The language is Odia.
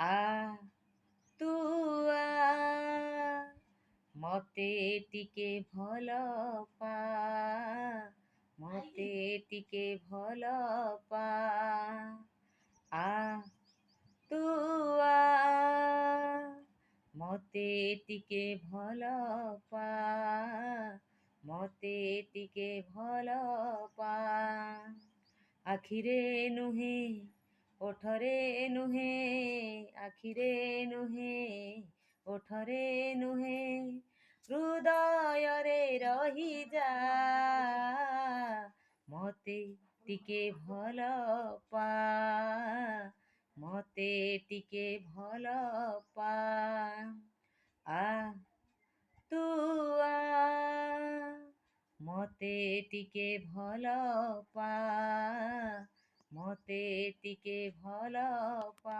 ଆ ତୁ ଆ ମତେ ଟିକେ ଭଲ ପା, ମତେ ଟିକେ ଭଲ ପା। ଆ ତୁ ଆ ମତେ ଟିକେ ଭଲ ପା, ମତେ ଟିକେ ଭଲ ପା। ଆଖିରେ ନୁହେଁ ଓଠରେ ନୁହେଁ, ଆଖିରେ ନୁହେଁ ଓଠରେ ନୁହେଁ, ହୃଦୟରେ ରହିଯା। ମତେ ଟିକେ ଭଲ ପା, ମତେ ଟିକେ ଭଲ ପା। ଆ ତୁ ଆ ମତେ ଟିକେ ଭଲ ପା, ମତେ ଟିକେ ଭଲ ପା।